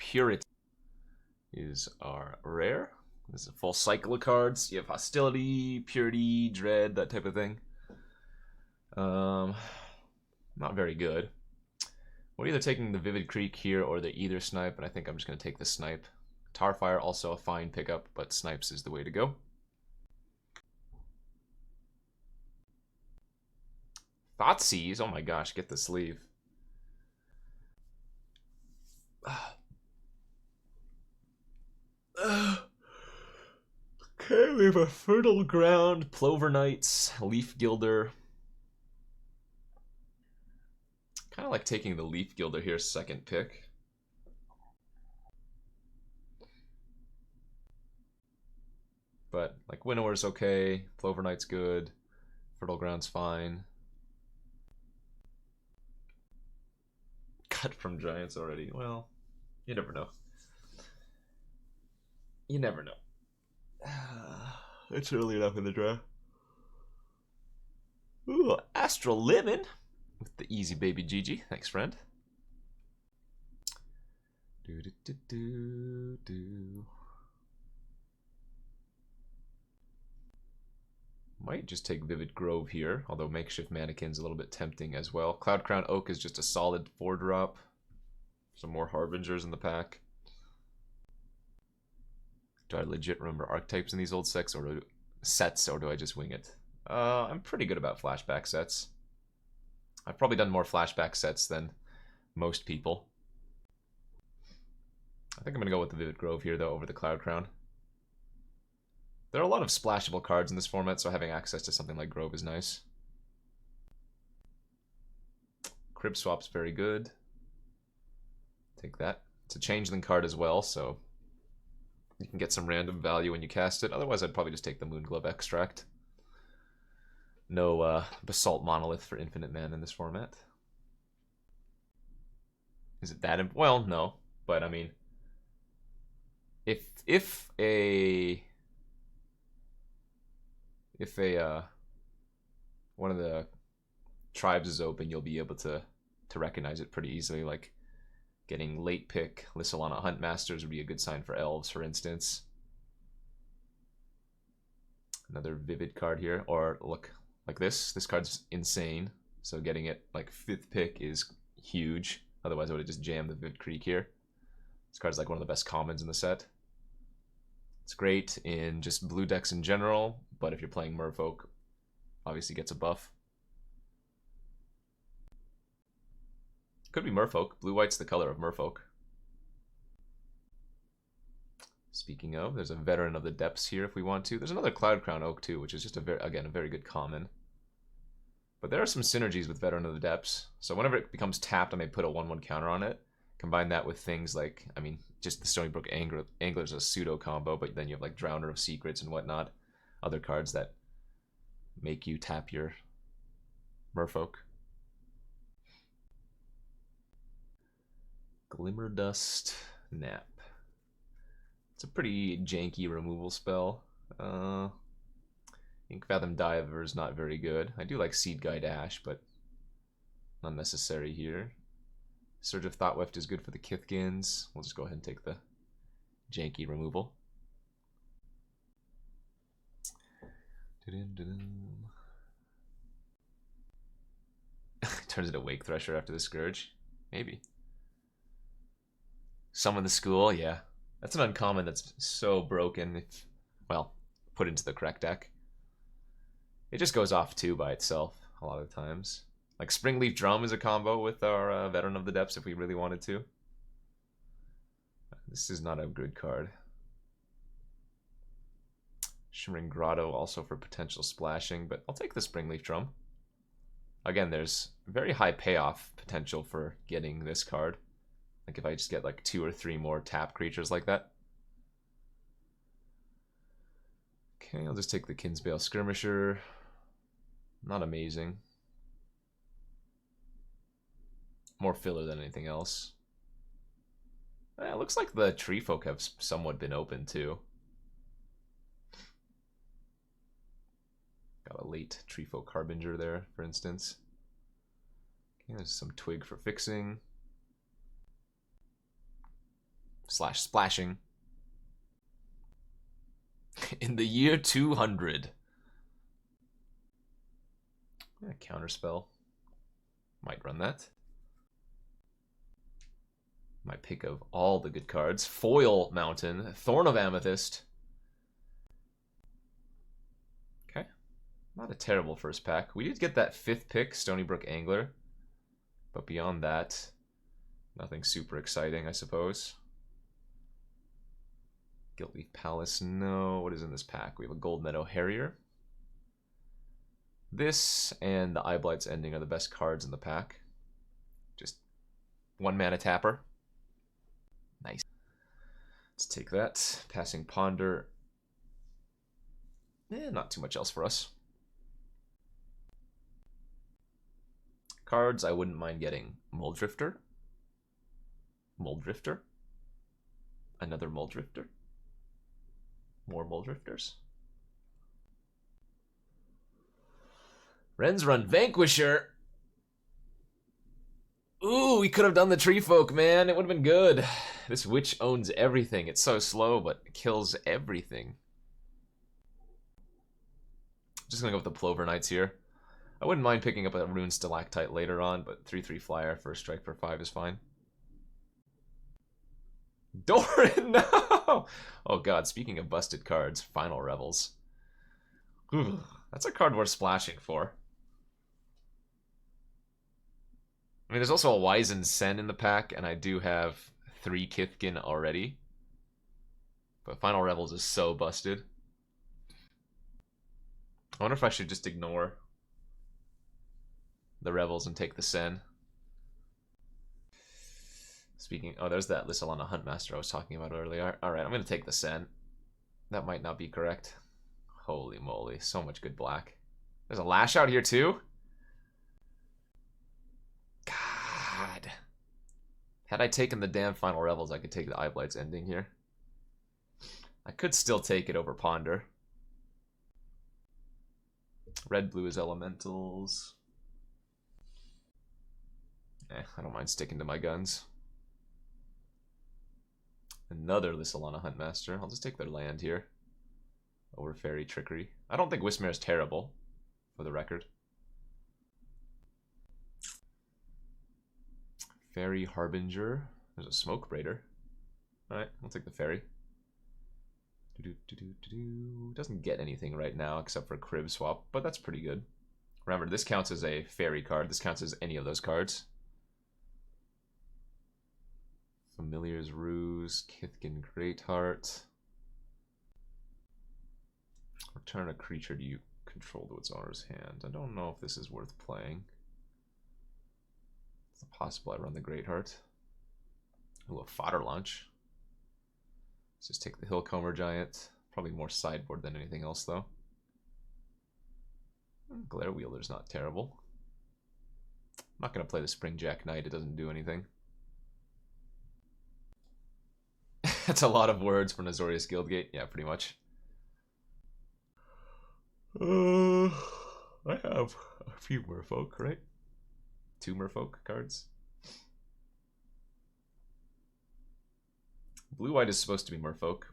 Purity is our rare. This is a full cycle of cards. You have Hostility, Purity, Dread, that type of thing. Not very good. We're either taking the Vivid Creek here or the Either Snipe, and I think I'm just going to take the Snipe. Tarfire, also a fine pickup, but Snipes is the way to go. Thoughtseize, oh my gosh, get the sleeve. Okay, we have a Fertile Ground, Plover Knights, Leaf Gilder. Kind of like taking the Leaf Gilder here, second pick. But, like, Winnower's okay, Plover Knight's good, Fertile Ground's fine. Cut from Giants already. Well, you never know. You never know. It's early enough in the draft. Ooh, Astral Living with the easy baby Gigi. Thanks, friend. Might just take Vivid Grove here, although Makeshift Mannequin's a little bit tempting as well. Cloud Crown Oak is just a solid 4-drop. Some more Harbingers in the pack. Do I legit remember archetypes in these old sets, or do I just wing it? I'm pretty good about flashback sets. I've probably done more flashback sets than most people. I think I'm going to go with the Vivid Grove here, though, over the Cloud Crown. There are a lot of splashable cards in this format, so having access to something like Grove is nice. Crib Swap's very good. Take that. It's a changeling card as well, so you can get some random value when you cast it. Otherwise, I'd probably just take the Moonglove Extract. No Basalt Monolith for Infinite Mana in this format. Is it that well, no. But, I mean, if one of the tribes is open, you'll be able to recognize it pretty easily. Like getting late pick Lissalana Huntmasters would be a good sign for elves, for instance. Another Vivid card here, or look like this. This card's insane. So getting it like 5th pick is huge. Otherwise, I would have just jammed the Vivid Creek here. This card's like one of the best commons in the set. It's great in just blue decks in general, but if you're playing Merfolk, obviously gets a buff. Could be Merfolk. Blue-white's the color of Merfolk. Speaking of, there's a Veteran of the Depths here if we want to. There's another Cloud Crown Oak too, which is just, again, a very good common. But there are some synergies with Veteran of the Depths. So whenever it becomes tapped, I may put a 1/1 counter on it. Combine that with things like, I mean, just the Stony Brook Angler's a pseudo combo, but then you have like Drowner of Secrets and whatnot. Other cards that make you tap your Merfolk. Glimmerdust Nap. It's a pretty janky removal spell. Ink Fathom Diver is not very good. I do like Seed Guide Ash, but not necessary here. Surge of Thoughtweft is good for the Kithkins. We'll just go ahead and take the janky removal. Turns into Wake Thresher after the Scourge. Maybe. Summon the School, yeah. That's an uncommon that's so broken if, well, put into the correct deck. It just goes off too by itself a lot of times. Like Springleaf Drum is a combo with our Veteran of the Depths if we really wanted to. This is not a good card. Shimmering Grotto also for potential splashing, but I'll take the Springleaf Drum. Again, there's very high payoff potential for getting this card. Like if I just get like 2 or 3 more tap creatures like that. Okay, I'll just take the Kinsbale Skirmisher. Not amazing. More filler than anything else. It looks like the Tree Folk have somewhat been open too. Got a late Tree Folk Harbinger there, for instance. Okay, there's some Twig for fixing. slash splashing. In the year 200. Yeah, counterspell. Might run that. My pick of all the good cards. Foil Mountain. Thorn of Amethyst. Okay. Not a terrible first pack. We did get that 5th pick, Stony Brook Angler. But beyond that, nothing super exciting, I suppose. Guiltleaf Palace, no. What is in this pack? We have a Gold Meadow Harrier. This and the Eyeblight's Ending are the best cards in the pack. Just 1 mana tapper. Nice. Let's take that. Passing Ponder. Not too much else for us. Cards I wouldn't mind getting. Muldrifter. Muldrifter. Another Muldrifter. More Muldrifters. Ren's Run Vanquisher. Ooh, we could have done the Tree Folk, man. It would have been good. This witch owns everything. It's so slow, but it kills everything. Just gonna go with the Plover Knights here. I wouldn't mind picking up a Rune Stalactite later on, but 3/3 flyer, first strike for 5 is fine. Doran, no! Oh god, speaking of busted cards, Final Revels. Ooh, that's a card worth splashing for. I mean, there's also a Wizened Sen in the pack, and I do have 3 Kithkin already. But Final Revels is so busted. I wonder if I should just ignore the Revels and take the Sen. Speaking, oh, there's that Lissalana Huntmaster I was talking about earlier. Alright, I'm going to take the Sen. That might not be correct. Holy moly, so much good black. There's a Lash out here too? God. Had I taken the damn Final Revels, I could take the Eyeblight's Ending here. I could still take it over Ponder. Red-blue is Elementals. I don't mind sticking to my guns. Another Lissalana Huntmaster. I'll just take their land here. Over Fairy Trickery. I don't think Wismere is terrible, for the record. Fairy Harbinger. There's a Smoke Braider. Alright, I'll take the Fairy. Doesn't get anything right now except for a Crib Swap, but that's pretty good. Remember, this counts as a Fairy card. This counts as any of those cards. Familiar's Ruse, Kithkin Greatheart. Return a creature you control to its owner's hand. I don't know if this is worth playing. It's possible I run the Greatheart. Ooh, a Fodder Launch. Let's just take the Hillcomber Giant. Probably more sideboard than anything else, though. Glare Wielder's not terrible. I'm not going to play the Springjack Knight. It doesn't do anything. That's a lot of words for Nazorius Guildgate. Yeah, pretty much. I have a few Merfolk, right? 2 Merfolk cards. Blue-white is supposed to be Merfolk.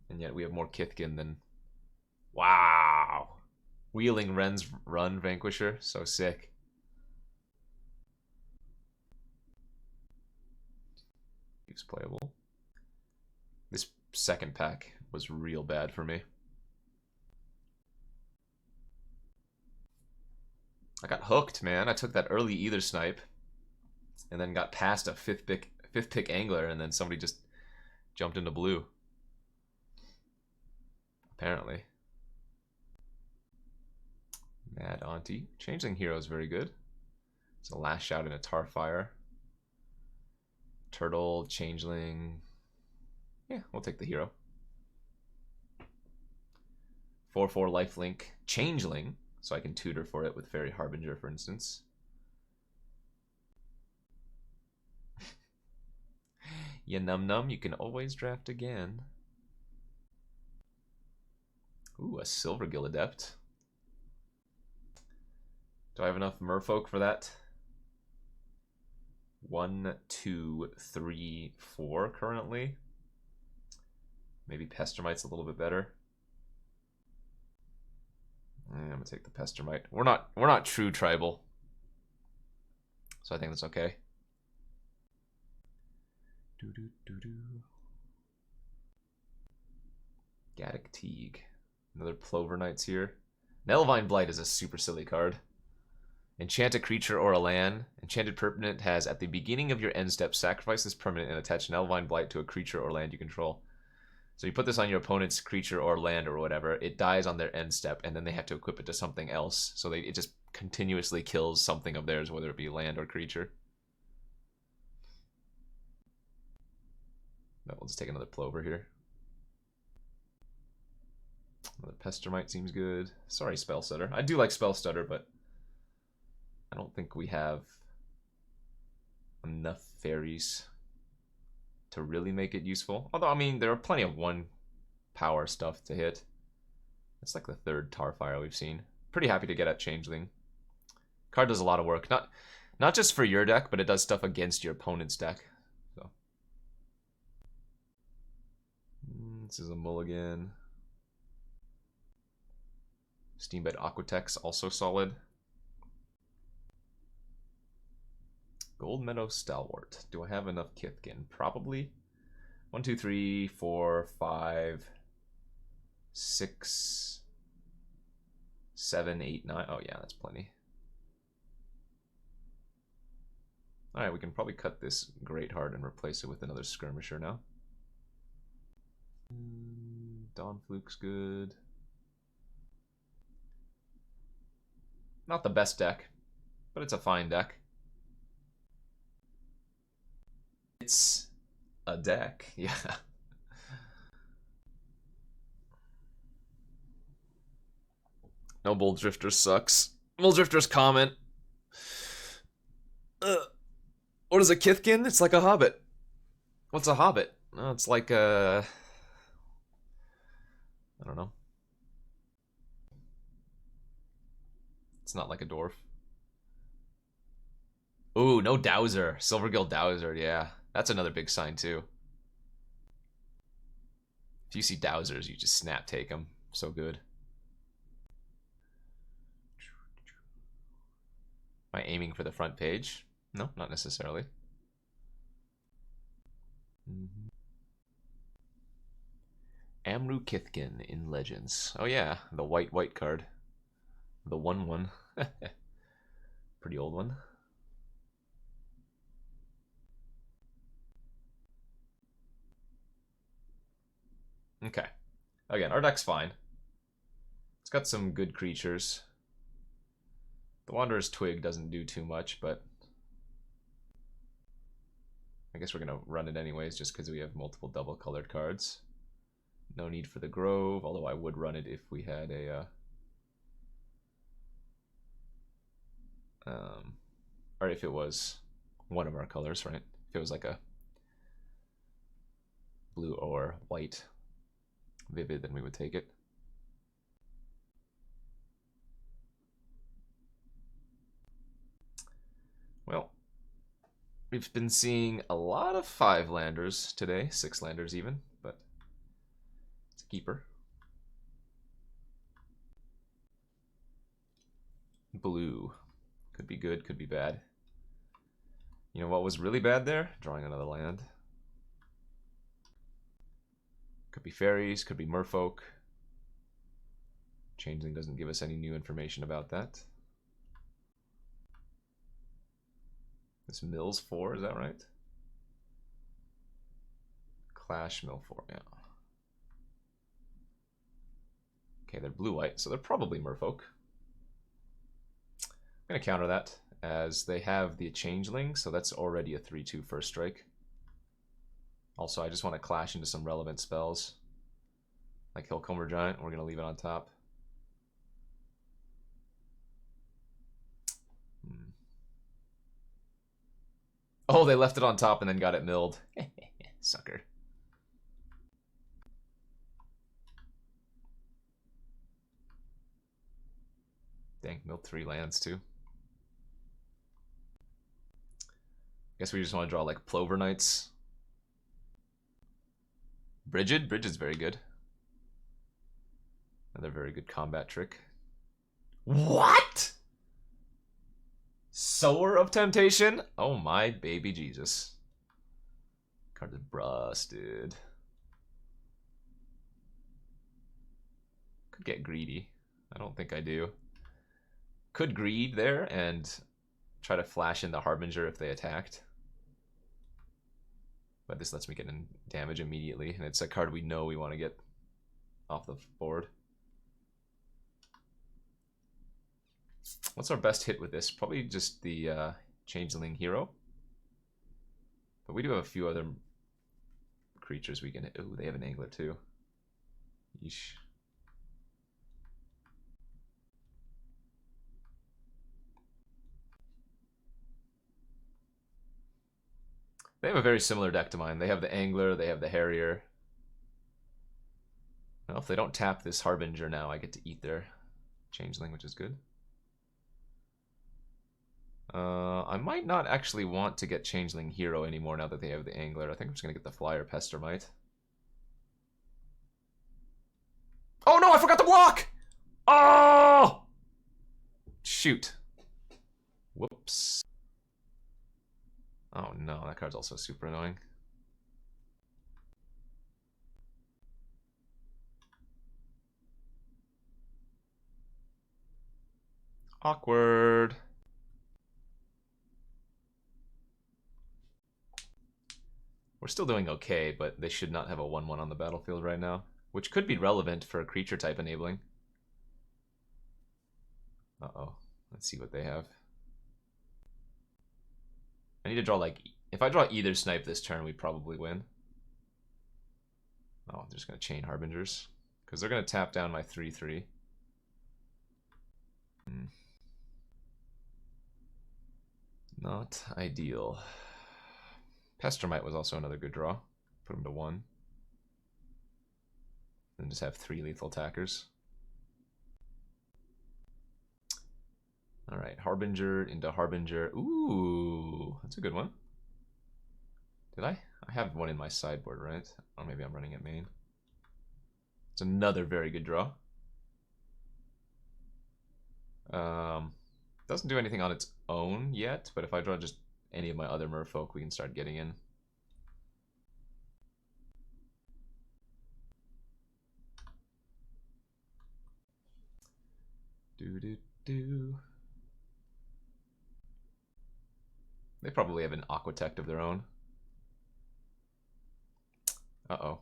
And yet we have more Kithkin than... Wow! Wheeling Ren's Run Vanquisher. So sick. He's playable. This second pack was real bad for me. I got hooked, man. I took that early Either Snipe and then got past a fifth pick Angler, and then somebody just jumped into blue. Apparently. Mad Auntie. Changeling Hero is very good. It's a Lash Out in a Tarfire. Turtle, Changeling. Yeah, we'll take the hero. 4/4 lifelink Changeling, so I can tutor for it with Fairy Harbinger, for instance. Ya num, you can always draft again. Ooh, a Silvergill Adept. Do I have enough Merfolk for that? 1, 2, 3, 4 currently. Maybe Pestermite's a little bit better. I'm gonna take the Pestermite. We're not true tribal, so I think that's okay. Gaddock Teague. Another Plover Knights here. Nelvine Blight is a super silly card. Enchant a creature or a land. Enchanted permanent has, at the beginning of your end step, sacrifice this permanent and attach Nelvine Blight to a creature or land you control. So you put this on your opponent's creature or land or whatever, it dies on their end step, and then they have to equip it to something else. So it just continuously kills something of theirs, whether it be land or creature. But we'll just take another Plover here. Another Pestermite seems good. Sorry, Spell Stutter. I do like Spell Stutter, but I don't think we have enough fairies to really make it useful. Although, I mean, there are plenty of 1 power stuff to hit. It's like the 3rd Tarfire we've seen. Pretty happy to get at Changeling. Card does a lot of work. Not just for your deck, but it does stuff against your opponent's deck. So this is a mulligan. Steambed Aquatex, also solid. Gold Meadow Stalwart. Do I have enough Kithkin? Probably. 1, 2, 3, 4, 5, 6, 7, 8, 9. Oh yeah, that's plenty. Alright, we can probably cut this Greatheart and replace it with another Skirmisher now. Dawn Fluke's good. Not the best deck, but it's a fine deck. It's a deck, yeah. No, Bull Drifter sucks. Bull Drifter's comment. What is a Kithkin? It's like a hobbit. What's a hobbit? Oh, it's like a... I don't know. It's not like a dwarf. Ooh, no Dowser. Silvergill Dowser, yeah. That's another big sign, too. If you see Dowsers, you just snap take them. So good. Am I aiming for the front page? No, not necessarily. Amru Kithkin in Legends. Oh yeah, the white card. The 1/1. Pretty old one. Okay. Again, our deck's fine. It's got some good creatures. The Wanderer's Twig doesn't do too much, but I guess we're going to run it anyways just because we have multiple double-colored cards. No need for the Grove, although I would run it if we had a... or if it was one of our colors, right? If it was like a blue or white Vivid, then we would take it. Well, we've been seeing a lot of 5-landers today, 6-landers even, but it's a keeper. Blue. Could be good, could be bad. You know what was really bad there? Drawing another land. Could be fairies, could be merfolk. Changeling doesn't give us any new information about that. This Mill's 4, is that right? Clash Mill 4, yeah. Okay, they're blue-white, so they're probably merfolk. I'm going to counter that, as they have the Changeling, so that's already a 3/2 first strike. Also, I just want to clash into some relevant spells. Like Hillcomber Giant, we're going to leave it on top. Oh, they left it on top and then got it milled. Sucker. Dang, milled 3 lands too. Guess we just want to draw like Plover Knights. Brigid? Brigid's very good. Another very good combat trick. What? Sower of Temptation? Oh my baby Jesus. Card is busted. Could get greedy. I don't think I do. Could greed there and try to flash in the Harbinger if they attacked. But this lets me get in damage immediately, and it's a card we know we want to get off the board. What's our best hit with this? Probably just the Changeling Hero. But we do have a few other creatures we can hit. Ooh, they have an Angler too. Yeesh. They have a very similar deck to mine. They have the Angler, they have the Harrier. Well, if they don't tap this Harbinger now, I get to eat their Changeling, which is good. I might not actually want to get Changeling Hero anymore now that they have the Angler. I think I'm just going to get the Flyer Pestermite. Oh no, I forgot to block! Oh! Shoot. Whoops. Oh no, that card's also super annoying. Awkward. We're still doing okay, but they should not have a 1/1 on the battlefield right now, which could be relevant for a creature type enabling. Uh-oh. Let's see what they have. I need to draw like... If I draw either snipe this turn, we probably win. Oh, they're just going to chain Harbingers. Because they're going to tap down my 3/3. Not ideal. Pestermite was also another good draw. Put him to 1. And just have 3 lethal attackers. Alright, Harbinger into Harbinger. Ooh, that's a good one. Did I? I have one in my sideboard, right? Or maybe I'm running at main. It's another very good draw. Doesn't do anything on its own yet, but if I draw just any of my other merfolk, we can start getting in. Do. They probably have an Aquatect of their own. Uh-oh.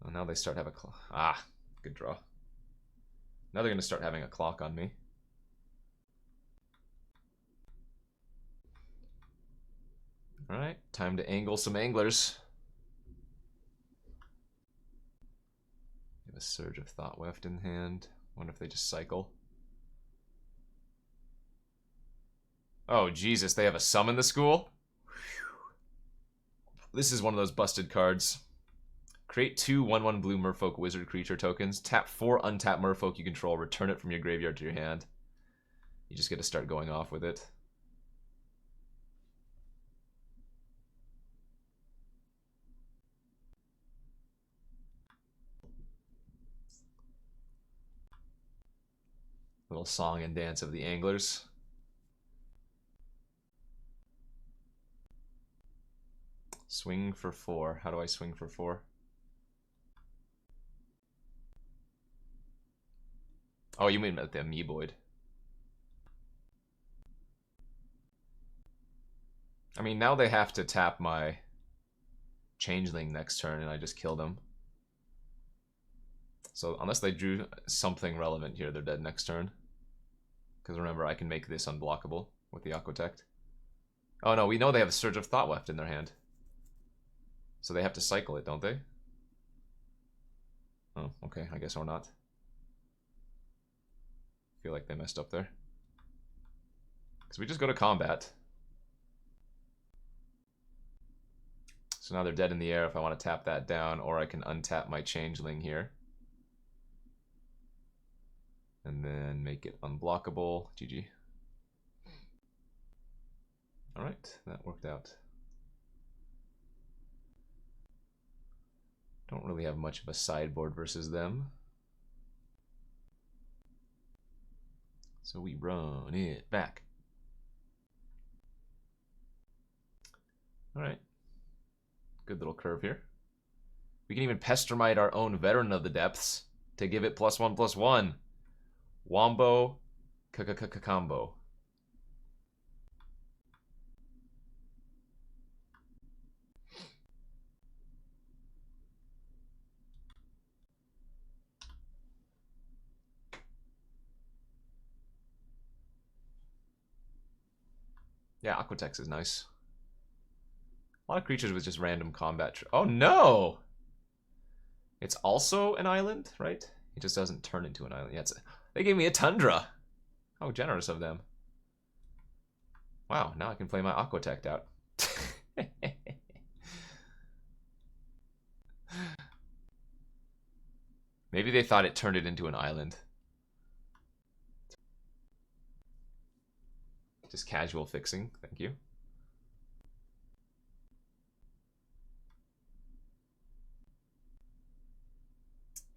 Well, now they start having a clock. Ah, good draw. Now they're going to start having a clock on me. Alright, time to angle some anglers. They have a Surge of Thought Weft in hand. Wonder if they just cycle. Oh, Jesus, they have a Summon the School? This is one of those busted cards. Create 2 1/1 blue merfolk wizard creature tokens. Tap 4 untapped merfolk you control. Return it from your graveyard to your hand. You just get to start going off with it. Little song and dance of the anglers. Swing for 4. How do I swing for 4? Oh, you mean at the Amoeboid. I mean, now they have to tap my Changeling next turn and I just kill them. So unless they drew something relevant here, they're dead next turn. Because remember, I can make this unblockable with the Aquatect. Oh no, we know they have a Surge of Thought Weft in their hand. So they have to cycle it, don't they? Oh, okay, I guess or not. Feel like they messed up there. Because we just go to combat. So now they're dead in the air if I want to tap that down, or I can untap my Changeling here. And then make it unblockable. GG. Alright, that worked out. Don't really have much of a sideboard versus them. So we run it back. Alright. Good little curve here. We can even Pestermite our own Veteran of the Depths to give it +1/+1. Wombo combo. Yeah, Aquatex is nice. A lot of creatures with just random combat. Oh no! It's also an island, right? It just doesn't turn into an island. Yeah, they gave me a Tundra. How generous of them. Wow, now I can play my Aquatect out. Maybe they thought it turned it into an island. Just casual fixing, thank you.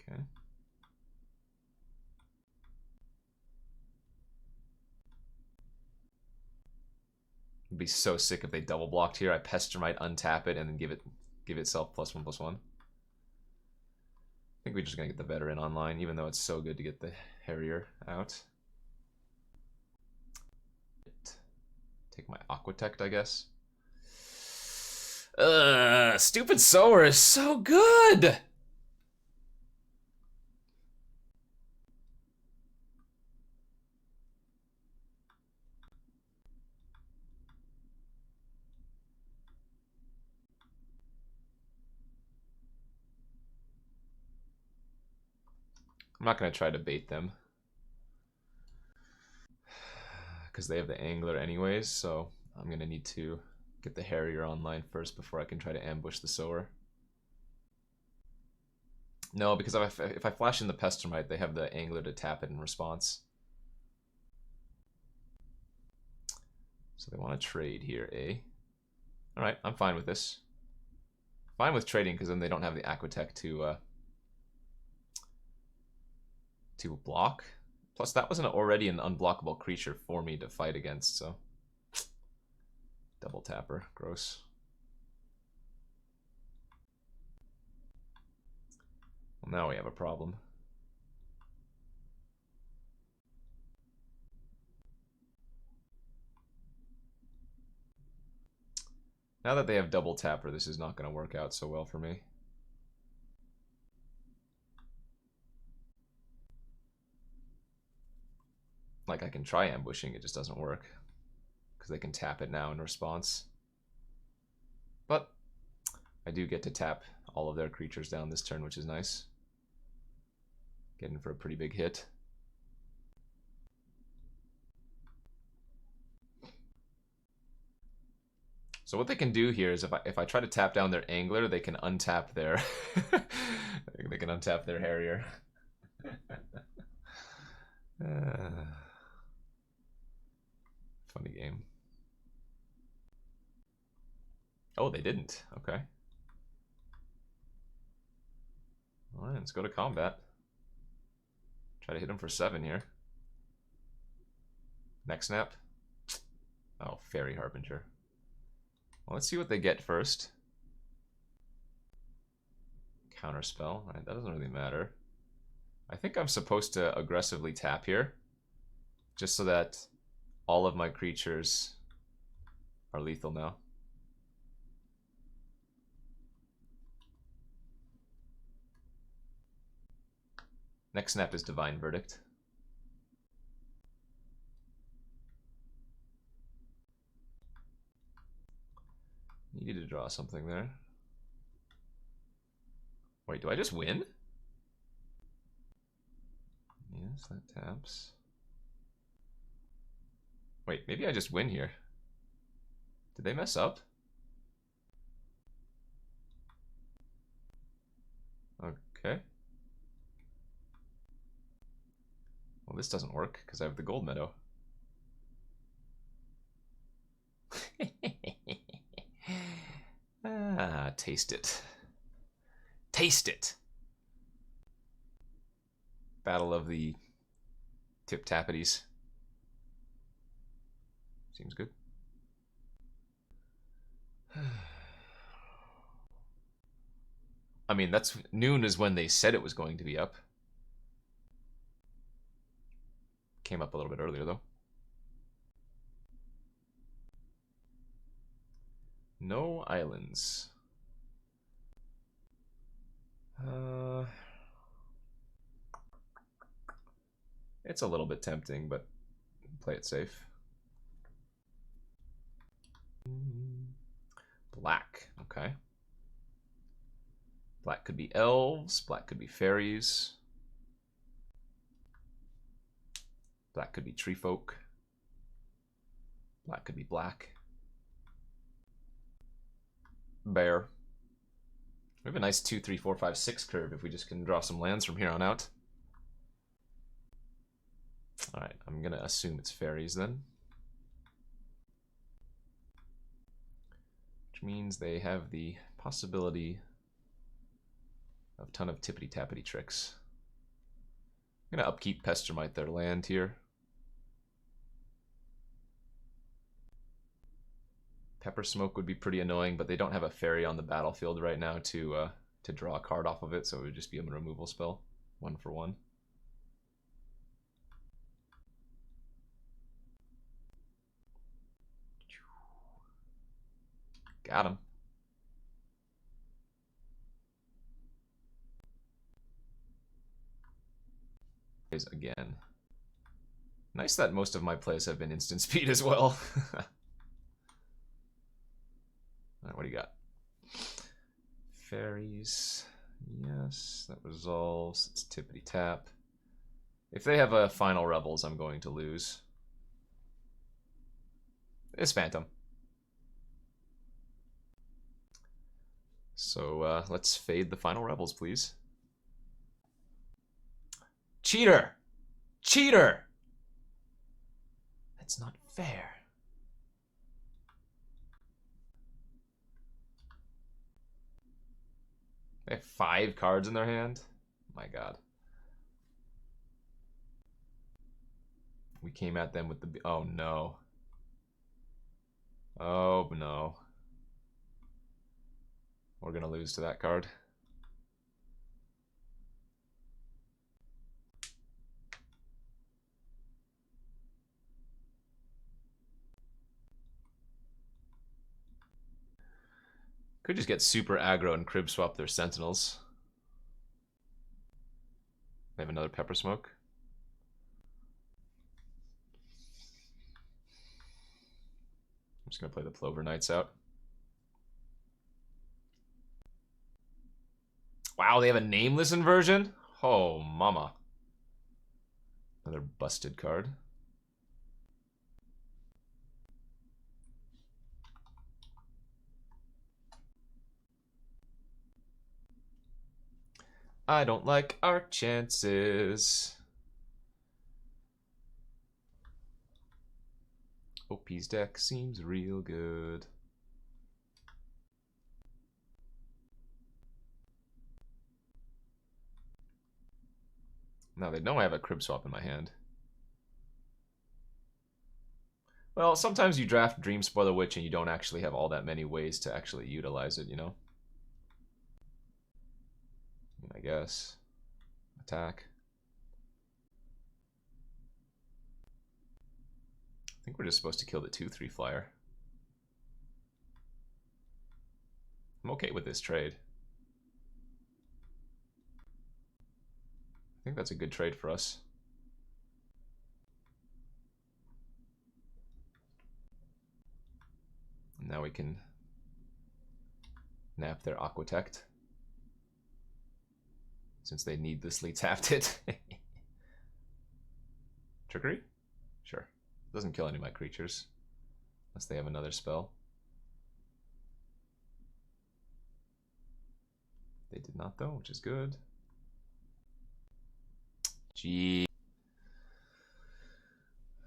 Okay. It'd be so sick if they double blocked here. I Pestermite, untap it, and then give itself +1/+1. I think we're just gonna get the Veteran online, even though it's so good to get the Harrier out. Take my Aquatect, I guess. Stupid Sower is so good! I'm not going to try to bait them, because they have the Angler anyways, so I'm going to need to get the Harrier online first before I can try to ambush the Sower. No, because if I flash in the Pestermite, they have the Angler to tap it in response. So they want to trade here, eh? Alright, I'm fine with this. Fine with trading, because then they don't have the Aquatech to block. Plus, that wasn't already an unblockable creature for me to fight against, so... Double tapper. Gross. Well, now we have a problem. Now that they have double tapper, this is not going to work out so well for me. Like, I can try ambushing, it just doesn't work. Because they can tap it now in response. But I do get to tap all of their creatures down this turn, which is nice. Getting for a pretty big hit. So what they can do here is if I try to tap down their Angler, they can untap their they can untap their Harrier. Funny game. Oh, they didn't. Okay. Alright, let's go to combat. Try to hit him for 7 here. Neck snap. Oh, Fairy Harbinger. Well, let's see what they get first. Counterspell. Alright, that doesn't really matter. I think I'm supposed to aggressively tap here. Just so that all of my creatures are lethal now. Next snap is Divine Verdict. Needed to draw something there. Wait, do I just win? Yes, that taps. Wait, maybe I just win here. Did they mess up? Okay. Well, this doesn't work because I have the gold meadow. Ah, taste it. Taste it! Battle of the tip-tappities. Seems good. I mean, that's noon is when they said it was going to be up. Came up a little bit earlier, though. No islands. It's a little bit tempting, but play it safe. Black, okay. Black could be elves, black could be fairies. Black could be tree folk. Black could be black. Bear. We have a nice 2, 3, 4, 5, 6 curve if we just can draw some lands from here on out. Alright, I'm gonna assume it's fairies then. Which means they have the possibility of a ton of tippity-tappity tricks. I'm gonna upkeep Pestermite their land here. Pepper Smoke would be pretty annoying, but they don't have a fairy on the battlefield right now to draw a card off of it, so it would just be a removal spell. 1 for 1. Got him. Again. Nice that most of my plays have been instant speed as well. Alright, what do you got? Fairies. Yes, that resolves. It's tippity tap. If they have a final Rebels, I'm going to lose. It's Phantom. So let's fade the final Rebels, please. Cheater! Cheater! That's not fair. They have 5 cards in their hand? My god. We came at them with the... Oh no. Oh no. We're gonna lose to that card. Could just get super aggro and crib swap their sentinels. They have another Pepper Smoke. I'm just gonna play the Plover Knights out. Wow, they have a nameless inversion? Oh, mama. Another busted card. I don't like our chances. OP's deck seems real good. Now they know I have a crib swap in my hand. Well, sometimes you draft Dream Spoiler Witch and you don't actually have all that many ways to actually utilize it, you know? I guess. Attack. I think we're just supposed to kill the 2/3 flyer. I'm okay with this trade. I think that's a good trade for us. And now we can nap their Aquatect, since they needlessly tapped it. Trickery? Sure. Doesn't kill any of my creatures, unless they have another spell. They did not though, which is good. Gee.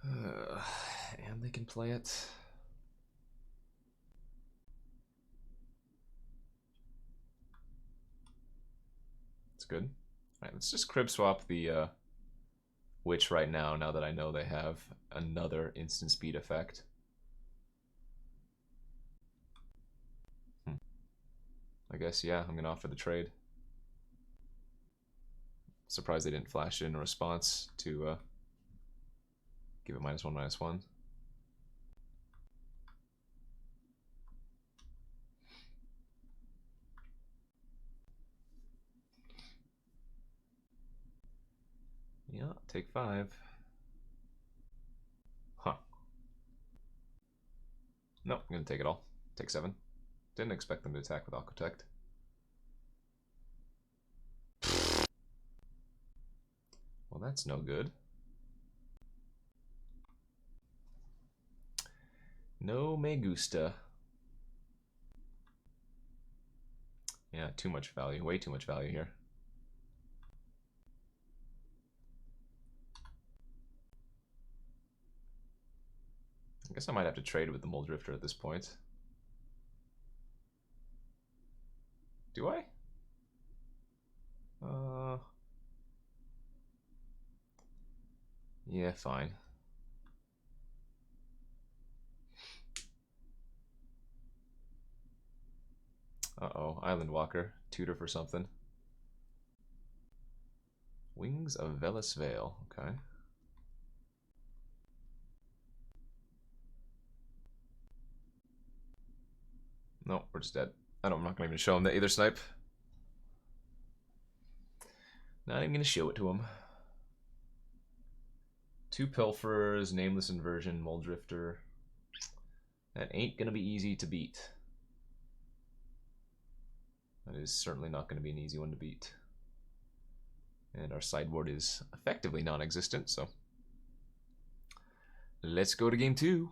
And they can play it. That's good. Alright, let's just crib swap the Witch right now, now that I know they have another instant speed effect. I guess, yeah, I'm going to offer the trade. Surprised they didn't flash in a response to give it -1/-1. Yeah, take 5. Huh. No, I'm going to take it all. Take 7. Didn't expect them to attack with Aquatect. Well, that's no good. No me gusta. Yeah, too much value. Way too much value here. I guess I might have to trade with the Mole Drifter at this point. Do I? Yeah, fine. Uh-oh, Island Walker. Tutor for something. Wings of Velis Vale. Okay. No, we're just dead. I'm not going to even show him the Aether Snipe. Not even going to show it to him. 2 Pilferers, Nameless Inversion, Mole Drifter. That ain't going to be easy to beat. That is certainly not going to be an easy one to beat. And our sideboard is effectively non-existent, so let's go to game 2.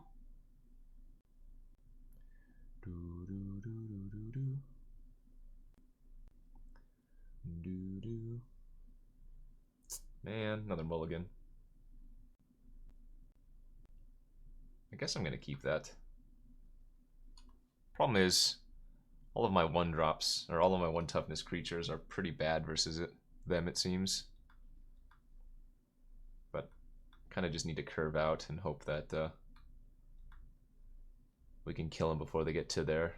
Man, another mulligan. I guess I'm going to keep that. Problem is, all of my 1-drops, or all of my 1-toughness creatures are pretty bad versus them, it seems. But kind of just need to curve out and hope that we can kill them before they get to their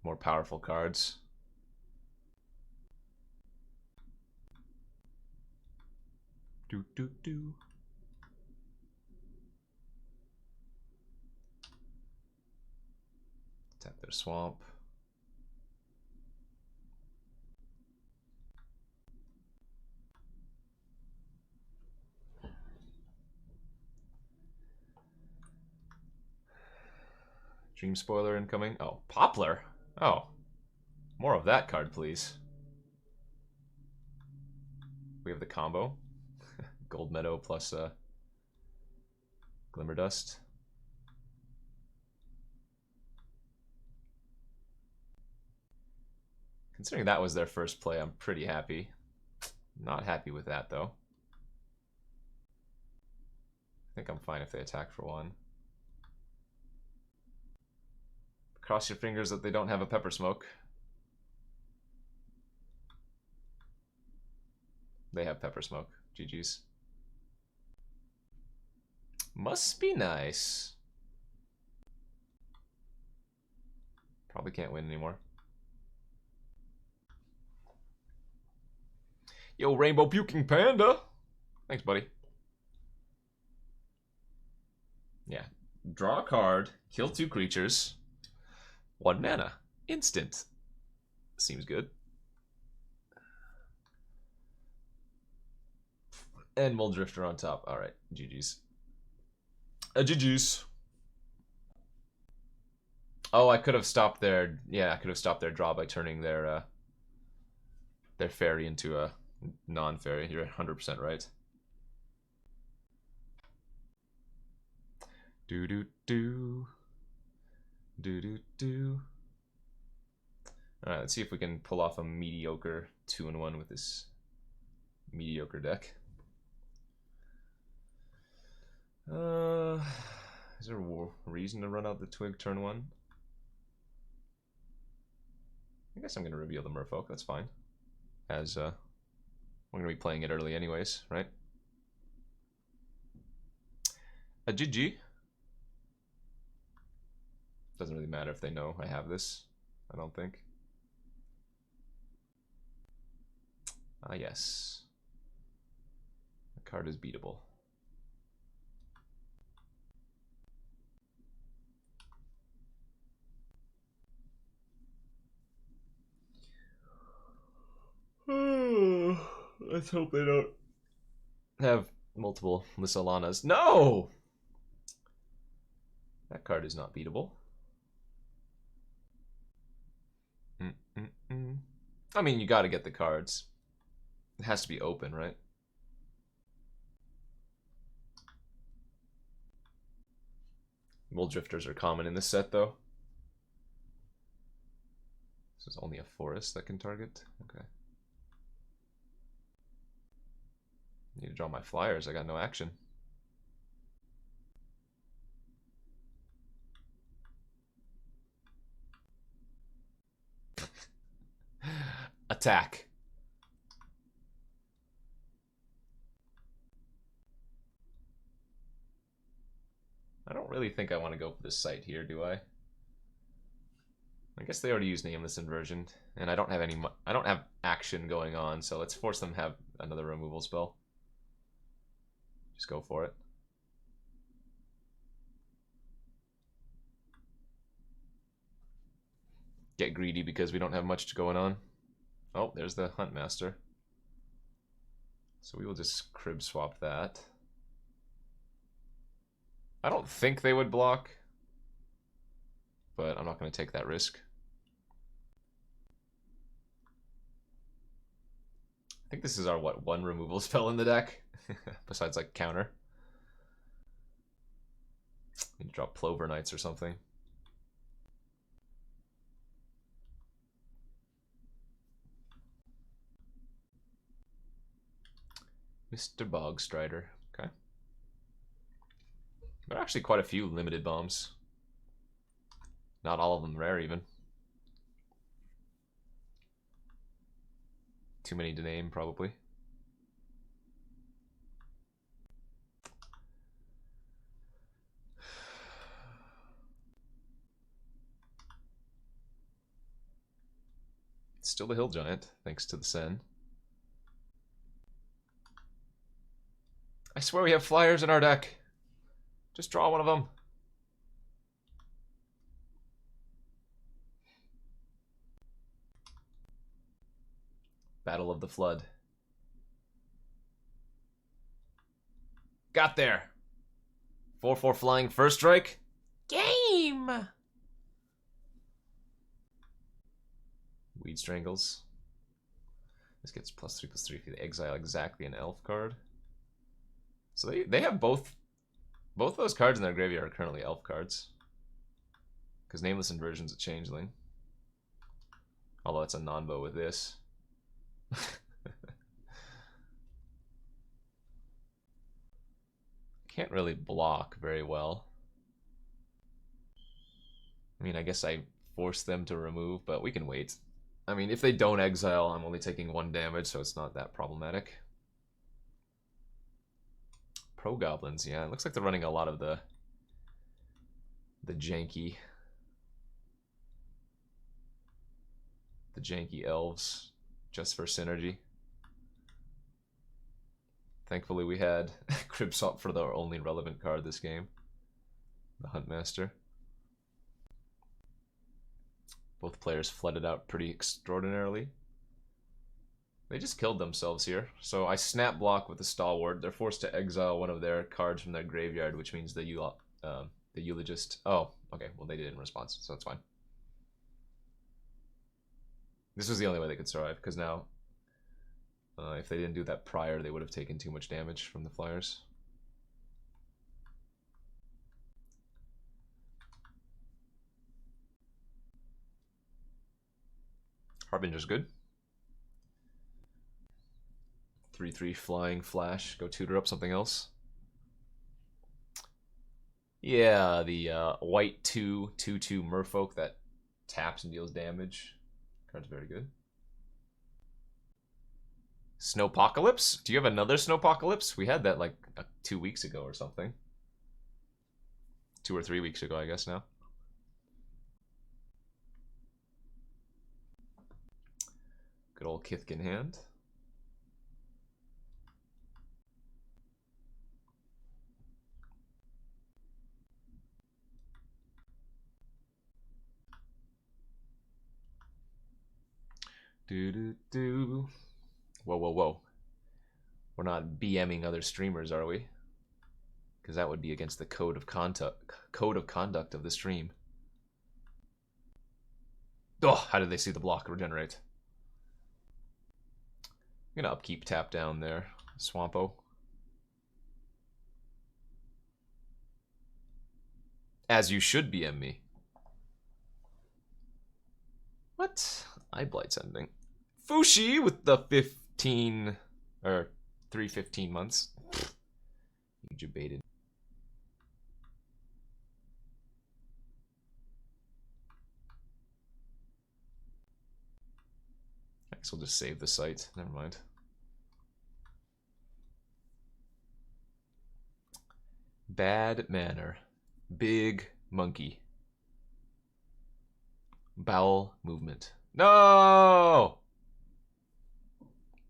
more powerful cards. Do. Tap their swamp. Dream Spoiler incoming. Oh, Poplar? Oh. More of that card, please. We have the combo. Gold Meadow plus Glimmer Dust. Considering that was their first play, I'm pretty happy. Not happy with that, though. I think I'm fine if they attack for 1. Cross your fingers that they don't have a Pepper Smoke. They have Pepper Smoke. GG's. Must be nice. Probably can't win anymore. Yo, Rainbow Puking Panda! Thanks, buddy. Yeah. Draw a card, kill 2 creatures, 1 mana. Instant. Seems good. And Mole Drifter on top. Alright, GG's. GG's. Oh, I could have stopped their... Yeah, I could have stopped their draw by turning their fairy into a non-fairy. You're 100% right. Do. Alright, let's see if we can pull off a mediocre 2-in-1 with this mediocre deck. Is there a reason to run out the Twig turn 1? I guess I'm going to reveal the Merfolk, that's fine. As, we're going to be playing it early anyways, right? A GG. Doesn't really matter if they know I have this, I don't think. Ah, yes. The card is beatable. Let's hope they don't have multiple Lissalanas. No! That card is not beatable. I mean, you gotta get the cards. It has to be open, right? Wool Drifters are common in this set, though. This is only a forest that can target. Okay. Need to draw my flyers. I got no action. Attack. I don't really think I want to go for this site here, do I? I guess they already used Nameless Inversion, and I don't have any. I don't have action going on, so let's force them to have another removal spell. Just go for it. Get greedy because we don't have much going on. Oh, there's the Huntmaster. So we will just crib swap that. I don't think they would block, but I'm not going to take that risk. I think this is our, what, one removal spell in the deck? Besides, like, counter. Need to drop Plover Knights or something. Mr. Bogstrider. Okay. There are actually quite a few limited bombs. Not all of them rare, even. Too many to name, probably. It's still the Hill Giant, thanks to the Sen. I swear we have flyers in our deck. Just draw one of them. Battle of the Flood. Got there. 4/4 flying first strike. Game. Weed Strangles. This gets +3/+3 if you exile exactly an elf card. So they have both those cards in their graveyard are currently elf cards. Because Nameless Inversion's a changeling. Although it's a non-bow with this. Can't really block very well. I mean, I guess I force them to remove, but we can wait. I mean, if they don't exile, I'm only taking 1 damage, so it's not that problematic. Pro Goblins, yeah. It looks like they're running a lot of the janky elves just for synergy. Thankfully we had Crib Swap for the only relevant card this game. The Huntmaster. Both players flooded out pretty extraordinarily. They just killed themselves here. So I snap block with the Stalwart. They're forced to exile one of their cards from their graveyard, which means the Eulogist... Oh, okay. Well, they did it in response, so that's fine. This was the only way they could survive, because now, if they didn't do that prior, they would have taken too much damage from the flyers. Harbinger's good. 3/3 flying flash. Go tutor up something else. Yeah, the white 2/2/2 Merfolk that taps and deals damage. Card's very good. Snowpocalypse? Do you have another Snowpocalypse? We had that like 2 weeks ago or something. 2 or 3 weeks ago, I guess now. Good old Kithk in hand. Do. Whoa, whoa, whoa. We're not BMing other streamers, are we? Because that would be against the code of conduct of the stream. Oh, how did they see the block regenerate? I'm gonna upkeep tap down there, Swampo. As you should BM me. What? Eye Blight sending. Fushi with the 15 or 315 months. You debated. I guess we'll just save the site. Never mind. Bad manner. Big monkey. Bowel movement. No!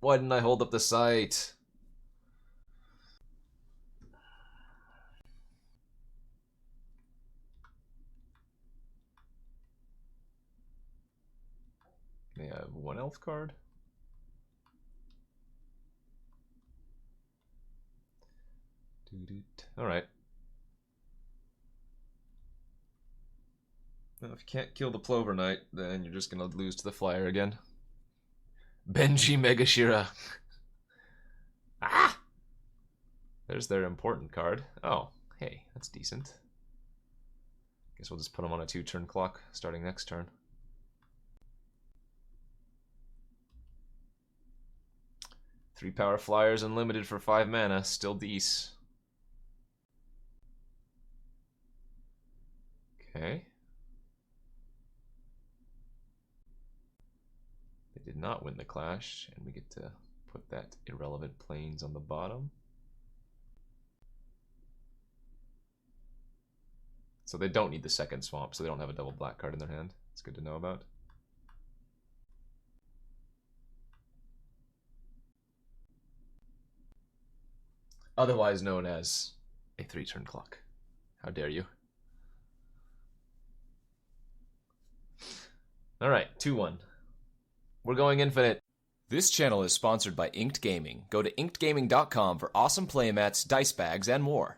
Why didn't I hold up the site? May I have one elf card? Alright. Well, if you can't kill the Plover Knight, then you're just gonna lose to the Flyer again. Benji Megashira. Ah! There's their important card. Oh, hey, that's decent. Guess we'll just put them on a 2-turn clock starting next turn. Three power Flyers unlimited for 5 mana, still dece. Okay. They did not win the clash, and we get to put that irrelevant plains on the bottom. So they don't need the second swamp, so they don't have a double black card in their hand. It's good to know about. Otherwise known as a 3-turn clock. How dare you? Alright, 2-1. We're going infinite. This channel is sponsored by Inked Gaming. Go to inkedgaming.com for awesome playmats, dice bags, and more.